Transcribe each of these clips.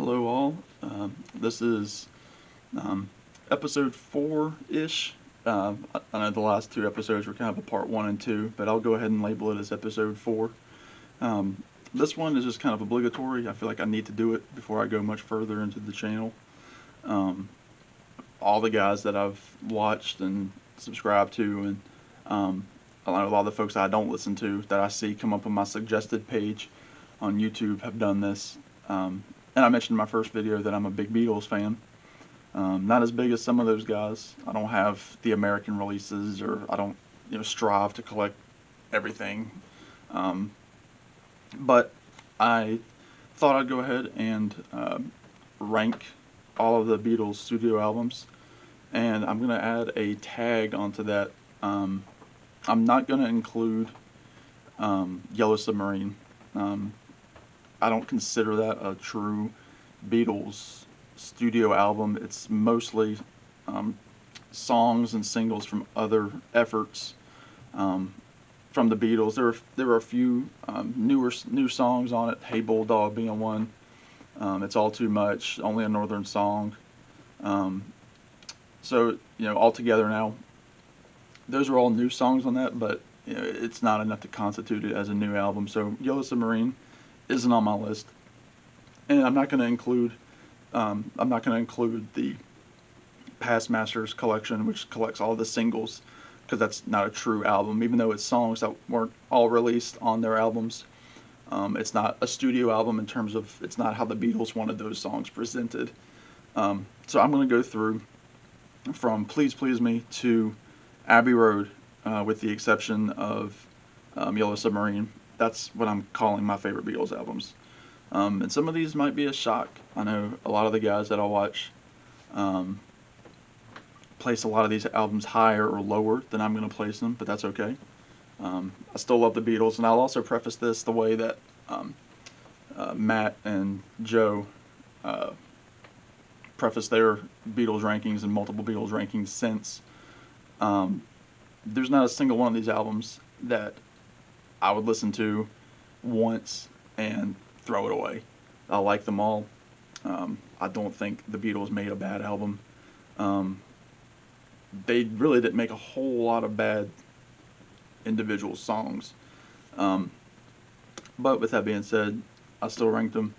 Hello, all. This is um, episode 4-ish. I know the last two episodes were kind of a part 1 and 2, but I'll go ahead and label it as episode 4. Um, this one is just kind of obligatory. I feel like I need to do it before I go much further into the channel. Um, all the guys that I've watched and subscribed to, and a lot of the folks I don't listen to that I see come up on my suggested page on YouTube have done this. And I mentioned in my first video that I'm a big Beatles fan. Not as big as some of those guys. I don't have the American releases, or I don't, strive to collect everything. But I thought I'd go ahead and rank all of the Beatles studio albums, and I'm gonna add a tag onto that. I'm not gonna include Yellow Submarine. I don't consider that a true Beatles studio album. It's mostly songs and singles from other efforts from the Beatles. There were a few new songs on it. Hey Bulldog being one. It's All Too Much. Only a Northern Song. So all together now, those are all new songs on that, but it's not enough to constitute it as a new album. So Yellow Submarine isn't on my list, and I'm not going to include the Past Masters collection, which collects all the singles, because that's not a true album. Even though it's songs that weren't all released on their albums, it's not a studio album in terms of it's not how the Beatles wanted those songs presented. So I'm going to go through from Please Please Me to Abbey Road, with the exception of Yellow Submarine. That's what I'm calling my favorite Beatles albums. And some of these might be a shock. I know a lot of the guys that I watch place a lot of these albums higher or lower than I'm going to place them, but that's okay. I still love the Beatles, and I'll also preface this the way that Matt and Joe preface their Beatles rankings and multiple Beatles rankings since. There's not a single one of these albums that I would listen to once and throw it away. I like them all. I don't think the Beatles made a bad album. They really didn't make a whole lot of bad individual songs. But with that being said, I still ranked them,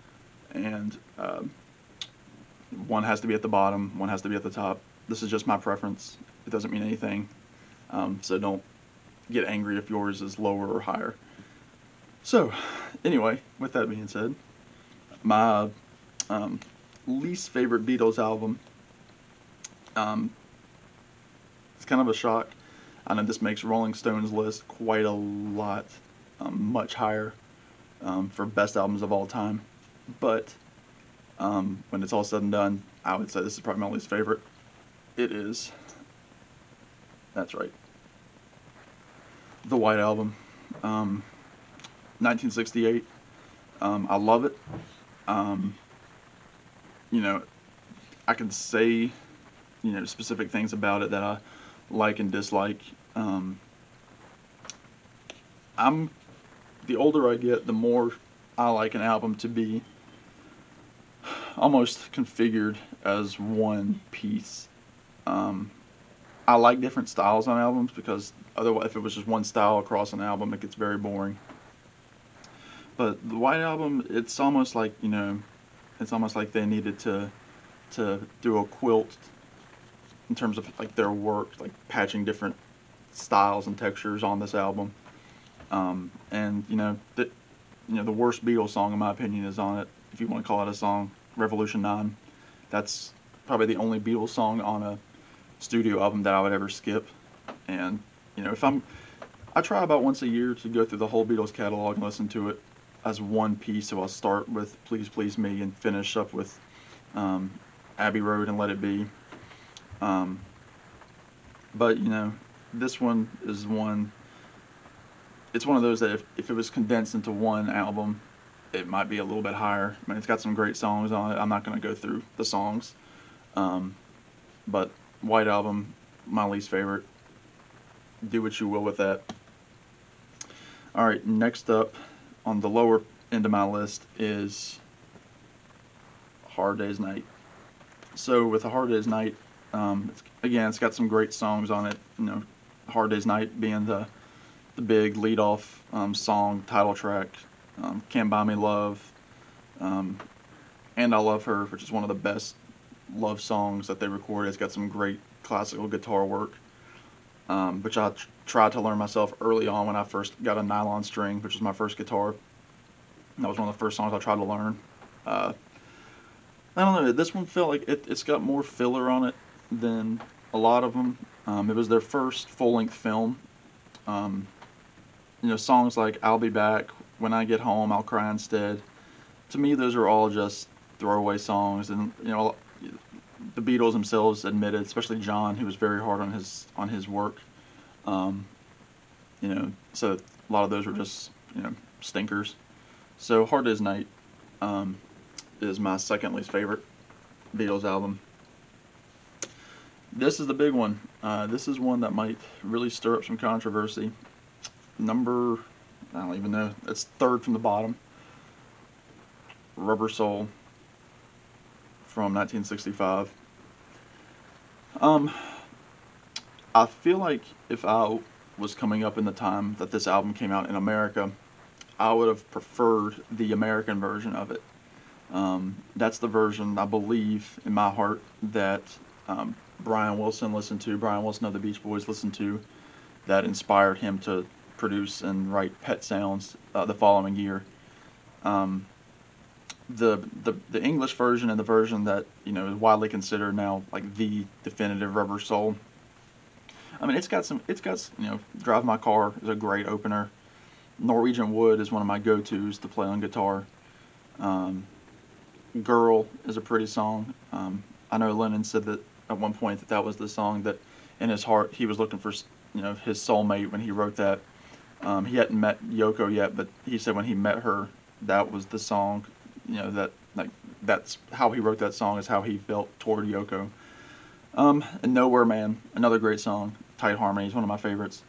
and one has to be at the bottom, one has to be at the top. This is just my preference. It doesn't mean anything. So don't get angry if yours is lower or higher. So, anyway, with that being said, my least favorite Beatles album, it's kind of a shock. I know this makes Rolling Stone's list quite a lot, much higher for best albums of all time. But when it's all said and done, I would say this is probably my least favorite. It is, that's right, the White Album. 1968. I love it. I can say, specific things about it that I like and dislike. The older I get, the more I like an album to be almost configured as one piece. I like different styles on albums, because otherwise, if it was just one style across an album, it gets very boring. But the White Album, it's almost like they needed to do a quilt in terms of like their work, like patching different styles and textures on this album. And the worst Beatles song in my opinion is on it, if you want to call it a song, Revolution 9. That's probably the only Beatles song on a studio album that I would ever skip. And I try about once a year to go through the whole Beatles catalog and listen to it as one piece. So I'll start with Please Please Me and finish up with Abbey Road and Let It Be. But this one is one. It's one of those that if it was condensed into one album, it might be a little bit higher. I mean, it's got some great songs on it. I'm not going to go through the songs. But White Album, my least favorite. Do what you will with that. Alright, next up on the lower end of my list is Hard Day's Night. So with A Hard Day's Night, it's got some great songs on it. Hard Day's Night being the big lead off song, title track. Can't Buy Me Love, and I Love Her, which is one of the best love songs that they recorded. It's got some great classical guitar work, which I tried to learn myself early on when I first got a nylon string, which was my first guitar. That was one of the first songs I tried to learn. I don't know. This one felt like it's got more filler on it than a lot of them. It was their first full-length film. Songs like "I'll Be Back," "When I Get Home," "I'll Cry Instead." To me, those are all just throwaway songs, and the Beatles themselves admitted, especially John, who was very hard on his work. So a lot of those were just stinkers. So "Hard Day's Night" is my second least favorite Beatles album. This is the big one. This is one that might really stir up some controversy. I don't even know. It's third from the bottom. Rubber Soul from 1965. I feel like if I was coming up in the time that this album came out in America, I would have preferred the American version of it. That's the version, I believe, in my heart, that Brian Wilson of the Beach Boys listened to, that inspired him to produce and write Pet Sounds the following year. The English version, and the version that is widely considered now like the definitive Rubber Soul. I mean, it's got Drive My Car is a great opener. Norwegian Wood is one of my go-tos to play on guitar. Girl is a pretty song. I know Lennon said that at one point that was the song that in his heart he was looking for his soulmate when he wrote that. He hadn't met Yoko yet, but he said when he met her, that was the song. That's how he wrote that song, is how he felt toward Yoko. And Nowhere Man, another great song. Tight Harmony is one of my favorites.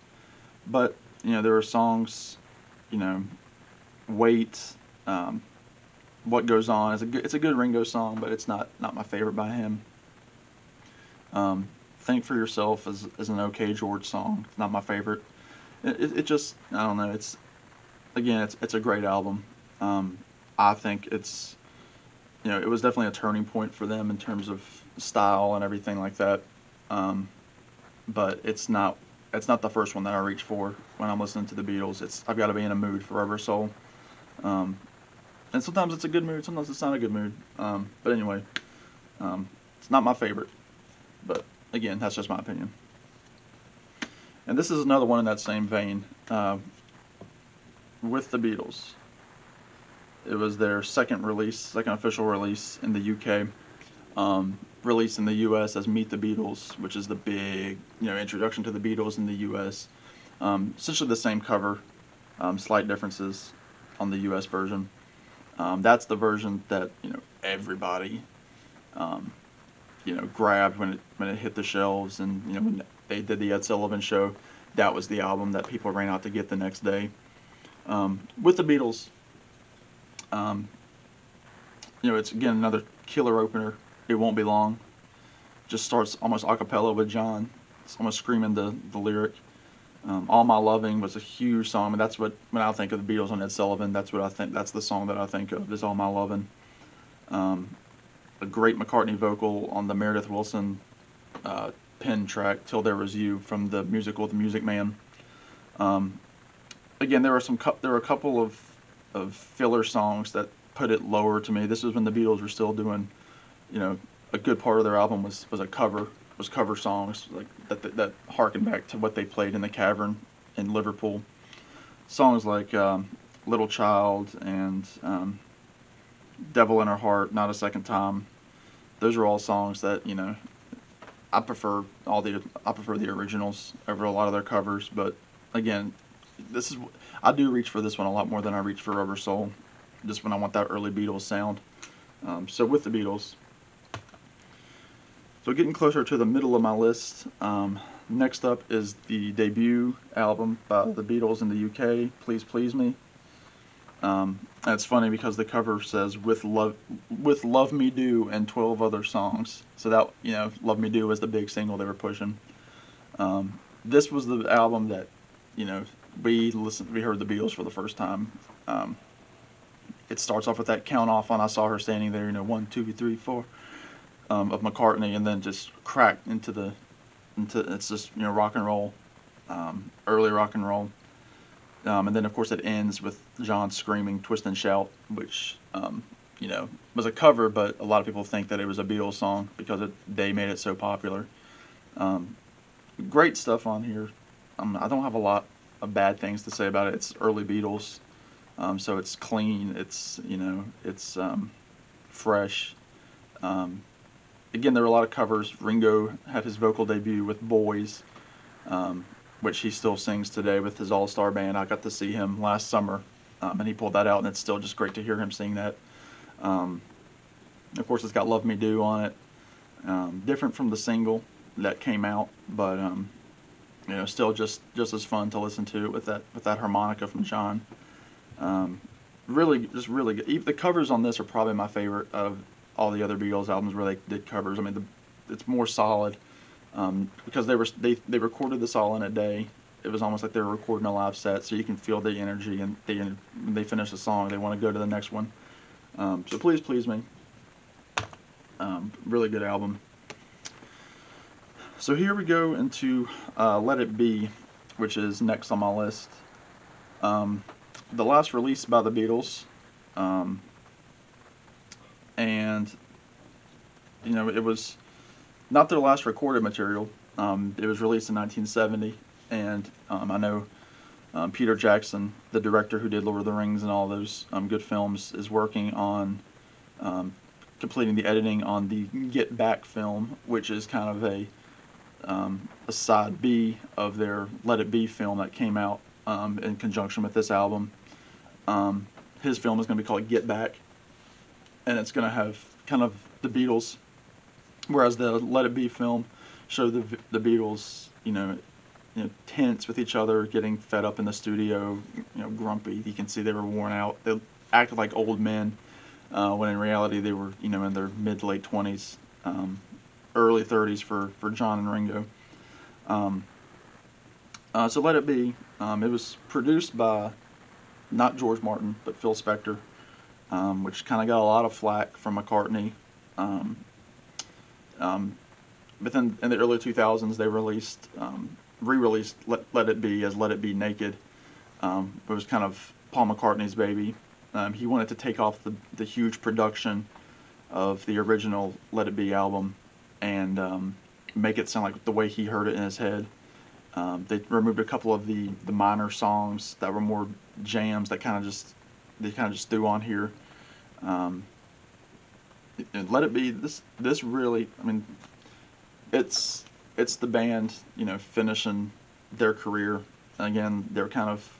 But there are songs, Wait, What Goes On. It's a good Ringo song, but it's not my favorite by him. Think for Yourself is an okay George song. It's not my favorite. It just, I don't know. It's a great album. I think it was definitely a turning point for them in terms of style and everything like that. But it's not the first one that I reach for when I'm listening to the Beatles. I've got to be in a mood for Rubber Soul. And sometimes it's a good mood, sometimes it's not a good mood. But anyway, it's not my favorite. But again, that's just my opinion. And this is another one in that same vein. With the Beatles. It was their second official release in the UK. Released in the US as Meet the Beatles, which is the big, introduction to the Beatles in the US. Essentially the same cover, slight differences on the US version. That's the version that everybody grabbed when it hit the shelves, and when they did the Ed Sullivan Show, that was the album that people ran out to get the next day. With the Beatles, it's again another killer opener. It Won't Be Long. Just starts almost a cappella with John. It's almost screaming the lyric. All My Loving was a huge song. I mean, that's when I think of the Beatles on Ed Sullivan, that's the song that I think of, is All My Loving. A great McCartney vocal on the Meredith Willson pen track, Till There Was You, from the musical The Music Man. Again, there were a couple of filler songs that put it lower to me. This was when the Beatles were still doing, a good part of their album was cover songs like that harken back to what they played in the Cavern in Liverpool. Songs like Little Child and Devil in Her Heart, Not a Second Time. Those are all songs that I prefer the originals over a lot of their covers. But again, I do reach for this one a lot more than I reach for Rubber Soul, just when I want that early Beatles sound. So with the Beatles. So getting closer to the middle of my list, next up is the debut album by the Beatles in the UK, Please Please Me. And it's funny because the cover says with with Love Me Do and 12 other songs. So that, Love Me Do was the big single they were pushing. This was the album that, we heard the Beatles for the first time. It starts off with that count off on I Saw Her Standing There, 1, 2, 3, 4, of McCartney, and then just cracked into it's just, rock and roll, early rock and roll. And then, of course, it ends with John screaming Twist and Shout, which, was a cover, but a lot of people think that it was a Beatles song because they made it so popular. Great stuff on here. I don't have a lot of bad things to say about it. It's early Beatles, so it's clean. It's fresh. Again, there are a lot of covers. Ringo had his vocal debut with Boys, which he still sings today with his all-star band. I got to see him last summer, and he pulled that out, and it's still just great to hear him sing that. Of course, it's got Love Me Do on it. Different from the single that came out, but still just as fun to listen to with that harmonica from John. Really, just really good. Even the covers on this are probably my favorite of all the other Beatles albums where they did covers. I mean, it's more solid because they recorded this all in a day. It was almost like they were recording a live set, so you can feel the energy. And when they finish the song, they want to go to the next one. So Please Please Me. Really good album. So here we go into Let It Be, which is next on my list. The last release by the Beatles, and it was not their last recorded material. It was released in 1970, and I know Peter Jackson, the director who did Lord of the Rings and all those good films, is working on completing the editing on the Get Back film, which is kind of a side B of their Let It Be film that came out in conjunction with this album. His film is going to be called Get Back, and it's going to have kind of the Beatles, whereas the Let It Be film showed the Beatles, tense with each other, getting fed up in the studio, grumpy. You can see they were worn out. They acted like old men, when in reality they were, in their mid to late 20s, early 30s for John and Ringo. So Let It Be, it was produced by not George Martin, but Phil Spector, which kind of got a lot of flack from McCartney. But then in the early 2000s, they re-released Let It Be as Let It Be Naked. It was kind of Paul McCartney's baby. He wanted to take off the huge production of the original Let It Be album and make it sound like the way he heard it in his head. They removed a couple of the minor songs that were more jams that they kind of just threw on here. And Let It Be, this really, I mean, it's the band, finishing their career. Again, they're kind of,